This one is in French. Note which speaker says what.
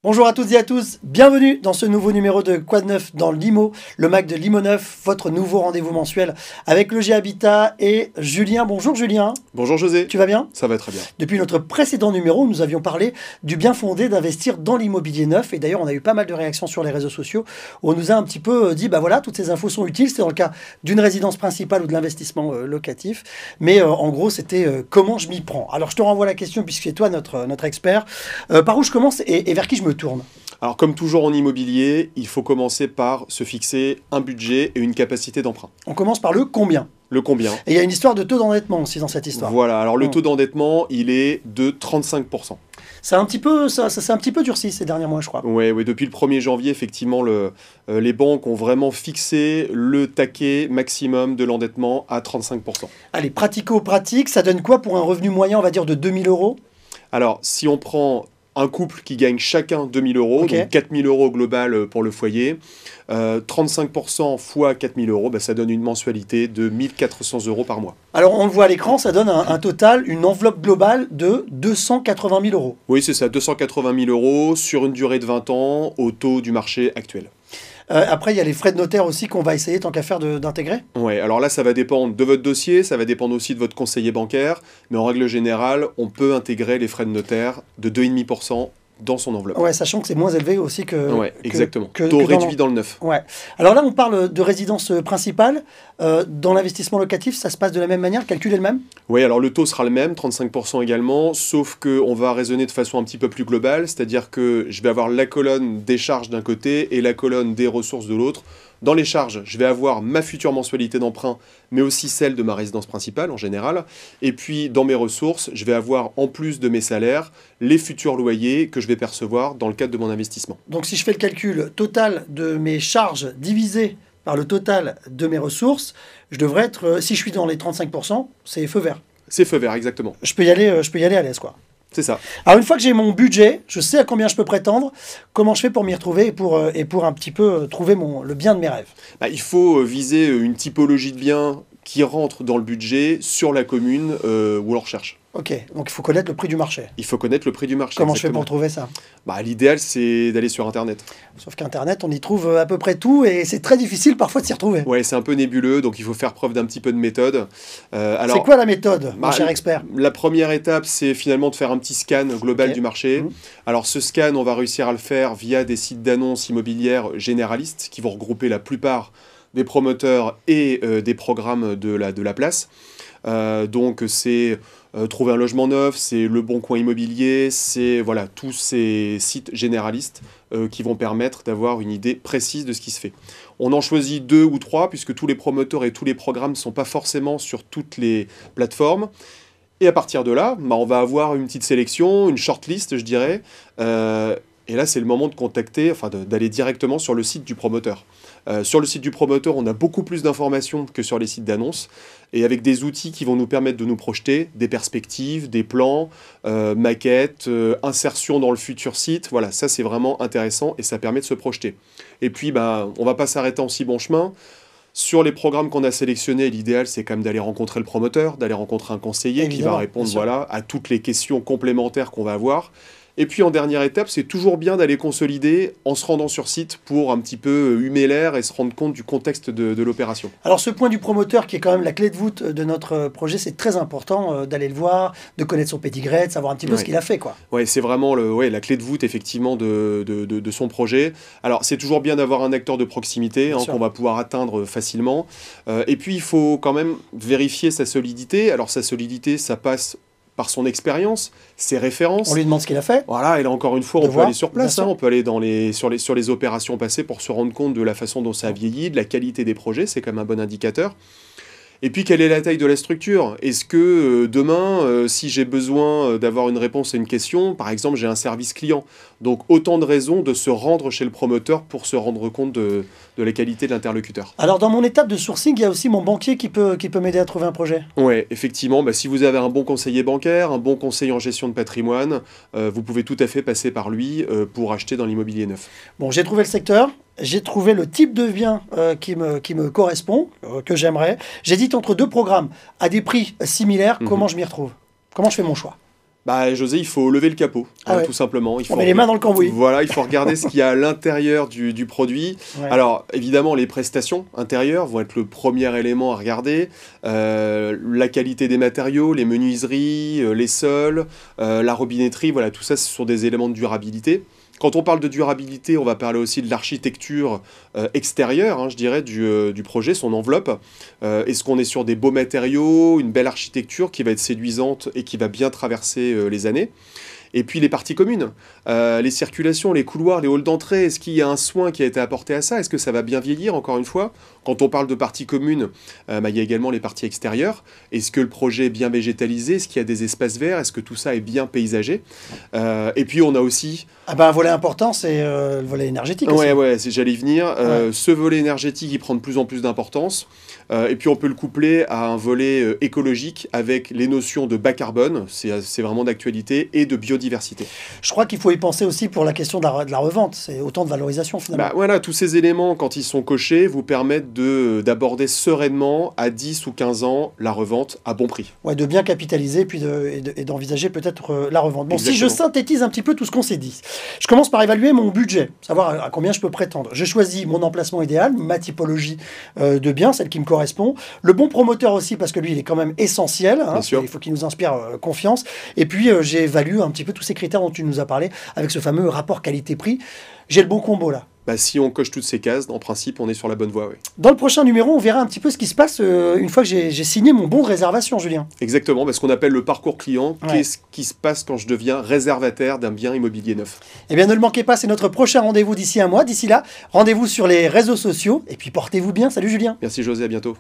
Speaker 1: Bonjour à toutes et à tous, bienvenue dans ce nouveau numéro de Quoi de Neuf dans l'IMO, le Mac de l'IMO 9, votre nouveau rendez-vous mensuel avec Logis Habitat et Julien. Bonjour Julien.
Speaker 2: Bonjour José.
Speaker 1: Tu vas bien?
Speaker 2: Ça va très bien.
Speaker 1: Depuis notre précédent numéro, nous avions parlé du bien fondé d'investir dans l'immobilier neuf et d'ailleurs on a eu pas mal de réactions sur les réseaux sociaux où on nous a un petit peu dit bah voilà, toutes ces infos sont utiles, c'est dans le cas d'une résidence principale ou de l'investissement locatif, mais en gros c'était comment je m'y prends. Alors je te renvoie la question puisque c'est toi notre expert. Par où je commence et vers qui je me tourne?
Speaker 2: Alors comme toujours en immobilier, il faut commencer par se fixer un budget et une capacité d'emprunt.
Speaker 1: On commence par le combien?
Speaker 2: Le combien?
Speaker 1: Et il y a une histoire de taux d'endettement aussi dans cette histoire.
Speaker 2: Voilà, alors le taux d'endettement, il est de 35%.
Speaker 1: Ça s'est un petit peu durci ces derniers mois, je crois.
Speaker 2: Oui, depuis le 1er janvier, effectivement, les banques ont vraiment fixé le taquet maximum de l'endettement à 35%.
Speaker 1: Allez, pratico-pratique, ça donne quoi pour un revenu moyen, on va dire, de 2000 euros?
Speaker 2: Alors, si on prend un couple qui gagne chacun 2000 euros,
Speaker 1: Okay.
Speaker 2: donc 4000 euros global pour le foyer, 35% fois 4000 euros, ça donne une mensualité de 1400 euros par mois.
Speaker 1: Alors, on le voit à l'écran, ça donne un total, une enveloppe globale de 280 000 euros.
Speaker 2: Oui, c'est ça, 280 000 euros sur une durée de 20 ans au taux du marché actuel.
Speaker 1: Après, il y a les frais de notaire aussi qu'on va essayer, tant qu'à faire, d'intégrer.
Speaker 2: Ouais, alors là, ça va dépendre de votre dossier, ça va dépendre aussi de votre conseiller bancaire, mais en règle générale, on peut intégrer les frais de notaire de 2,5% dans son enveloppe.
Speaker 1: Ouais, sachant que c'est moins élevé aussi que...
Speaker 2: Ouais, exactement.
Speaker 1: que
Speaker 2: Taux
Speaker 1: dans
Speaker 2: réduit dans le neuf.
Speaker 1: Ouais. Alors là, on parle de résidence principale. Dans l'investissement locatif, ça se passe de la même manière, le calcul est le même?
Speaker 2: Oui, alors le taux sera le même, 35% également, sauf qu'on va raisonner de façon un petit peu plus globale, c'est-à-dire que je vais avoir la colonne des charges d'un côté et la colonne des ressources de l'autre. Dans les charges, je vais avoir ma future mensualité d'emprunt, mais aussi celle de ma résidence principale en général. Et puis, dans mes ressources, je vais avoir, en plus de mes salaires, les futurs loyers que je vais percevoir dans le cadre de mon investissement.
Speaker 1: Donc, si je fais le calcul total de mes charges divisé par le total de mes ressources, je devrais être, si je suis dans les 35%, c'est feu vert.
Speaker 2: C'est feu vert, exactement.
Speaker 1: Je peux y aller à l'aise, quoi.
Speaker 2: C'est ça.
Speaker 1: Alors, une fois que j'ai mon budget, je sais à combien je peux prétendre, comment je fais pour m'y retrouver et pour un petit peu trouver le bien de mes rêves.
Speaker 2: Il faut viser une typologie de biens qui rentre dans le budget sur la commune où l'on recherche.
Speaker 1: Ok, donc il faut connaître le prix du marché.
Speaker 2: Il faut connaître le prix du marché.
Speaker 1: Comment je fais
Speaker 2: exactement.
Speaker 1: pour trouver ça?
Speaker 2: L'idéal, c'est d'aller sur Internet.
Speaker 1: Sauf qu'Internet, on y trouve à peu près tout et c'est très difficile parfois de s'y retrouver.
Speaker 2: Ouais, c'est un peu nébuleux, donc il faut faire preuve d'un petit peu de méthode.
Speaker 1: C'est quoi la méthode, mon cher expert?
Speaker 2: La première étape, c'est finalement de faire un petit scan global
Speaker 1: Ok.
Speaker 2: du marché. Alors ce scan, on va réussir à le faire via des sites d'annonces immobilières généralistes qui vont regrouper la plupart des promoteurs et des programmes de la place. Donc c'est trouver un logement neuf, c'est le bon coin immobilier, c'est voilà, tous ces sites généralistes qui vont permettre d'avoir une idée précise de ce qui se fait. On en choisit 2 ou 3 puisque tous les promoteurs et tous les programmes ne sont pas forcément sur toutes les plateformes. Et à partir de là, on va avoir une petite sélection, une shortlist, je dirais. Et là, c'est le moment de contacter, d'aller directement sur le site du promoteur. Sur le site du promoteur, on a beaucoup plus d'informations que sur les sites d'annonces, et avec des outils qui vont nous permettre de nous projeter, des perspectives, des plans, maquettes, insertion dans le futur site. Voilà, ça c'est vraiment intéressant et ça permet de se projeter. Et puis, on ne va pas s'arrêter en si bon chemin. Sur les programmes qu'on a sélectionnés, l'idéal c'est quand même d'aller rencontrer le promoteur, d'aller rencontrer un conseiller qui va répondre à toutes les questions complémentaires qu'on va avoir. Et puis en dernière étape, c'est toujours bien d'aller consolider en se rendant sur site pour un petit peu humer l'air et se rendre compte du contexte de l'opération.
Speaker 1: Alors ce point du promoteur qui est quand même la clé de voûte de notre projet, c'est très important d'aller le voir, de connaître son pédigré, de savoir un petit peu ce qu'il a fait, quoi.
Speaker 2: Ouais, c'est vraiment la clé de voûte effectivement de son projet. Alors c'est toujours bien d'avoir un acteur de proximité qu'on va pouvoir atteindre facilement. Et puis il faut quand même vérifier sa solidité. Alors sa solidité, ça passe par son expérience, ses références.
Speaker 1: On lui demande ce qu'il a fait.
Speaker 2: Voilà, et là encore une fois, on peut aller sur place, on peut aller sur les opérations passées pour se rendre compte de la façon dont ça a vieilli, de la qualité des projets, c'est quand même un bon indicateur. Et puis, quelle est la taille de la structure? Est-ce que demain, si j'ai besoin d'avoir une réponse à une question, par exemple, j'ai un service client. Donc, autant de raisons de se rendre chez le promoteur pour se rendre compte de la qualité de l'interlocuteur.
Speaker 1: Alors, dans mon étape de sourcing, il y a aussi mon banquier qui peut m'aider à trouver un projet.
Speaker 2: Oui, effectivement. Si vous avez un bon conseiller bancaire, un bon conseiller en gestion de patrimoine, vous pouvez tout à fait passer par lui pour acheter dans l'immobilier neuf.
Speaker 1: Bon, j'ai trouvé le secteur. J'ai trouvé le type de bien qui me correspond, que j'aimerais. J'hésite entre 2 programmes à des prix similaires. Comment je m'y retrouve? Comment je fais mon choix?
Speaker 2: Bah, José, il faut lever le capot, tout simplement.
Speaker 1: On met les mains dans le cambouis.
Speaker 2: Voilà, il faut regarder ce qu'il y a à l'intérieur du produit. Ouais. Alors, évidemment, les prestations intérieures vont être le premier élément à regarder. La qualité des matériaux, les menuiseries, les sols, la robinetterie, voilà, tout ça, ce sont des éléments de durabilité. Quand on parle de durabilité, on va parler aussi de l'architecture extérieure, je dirais, du projet, son enveloppe. Est-ce qu'on est sur des beaux matériaux, une belle architecture qui va être séduisante et qui va bien traverser les années? Et puis les parties communes, les circulations, les couloirs, les halls d'entrée, est-ce qu'il y a un soin qui a été apporté à ça? Est-ce que ça va bien vieillir, encore une fois? Quand on parle de parties communes, il y a également les parties extérieures. Est-ce que le projet est bien végétalisé? Est-ce qu'il y a des espaces verts? Est-ce que tout ça est bien paysagé? Et puis on a aussi...
Speaker 1: un volet important, c'est le volet énergétique aussi.
Speaker 2: Ouais, j'allais y venir. Ce volet énergétique, il prend de plus en plus d'importance. Et puis on peut le coupler à un volet écologique avec les notions de bas carbone, c'est vraiment d'actualité, et de biodiversité.
Speaker 1: Je crois qu'il faut y penser aussi pour la question de la revente, c'est autant de valorisation finalement.
Speaker 2: Voilà, tous ces éléments, quand ils sont cochés, vous permettent d'aborder sereinement, à 10 ou 15 ans, la revente à bon prix.
Speaker 1: Ouais, de bien capitaliser et d'envisager peut-être la revente. Bon, exactement. Si je synthétise un petit peu tout ce qu'on s'est dit, je commence par évaluer mon budget, savoir à combien je peux prétendre. Je choisis mon emplacement idéal, ma typologie de biens, celle qui me correspond. Le bon promoteur aussi, parce que lui, il est quand même essentiel. Il faut qu'il nous inspire confiance. Et puis, j'évalue un petit peu tous ces critères dont tu nous as parlé, avec ce fameux rapport qualité-prix. J'ai le bon combo là.
Speaker 2: Si on coche toutes ces cases, en principe, on est sur la bonne voie. Oui.
Speaker 1: Dans le prochain numéro, on verra un petit peu ce qui se passe une fois que j'ai signé mon bon de réservation, Julien.
Speaker 2: Exactement, ce qu'on appelle le parcours client. Ouais. Qu'est-ce qui se passe quand je deviens réservataire d'un bien immobilier neuf?
Speaker 1: Eh bien, ne le manquez pas, c'est notre prochain rendez-vous d'ici un mois. D'ici là, rendez-vous sur les réseaux sociaux. Et puis, portez-vous bien. Salut, Julien.
Speaker 2: Merci, José. À bientôt.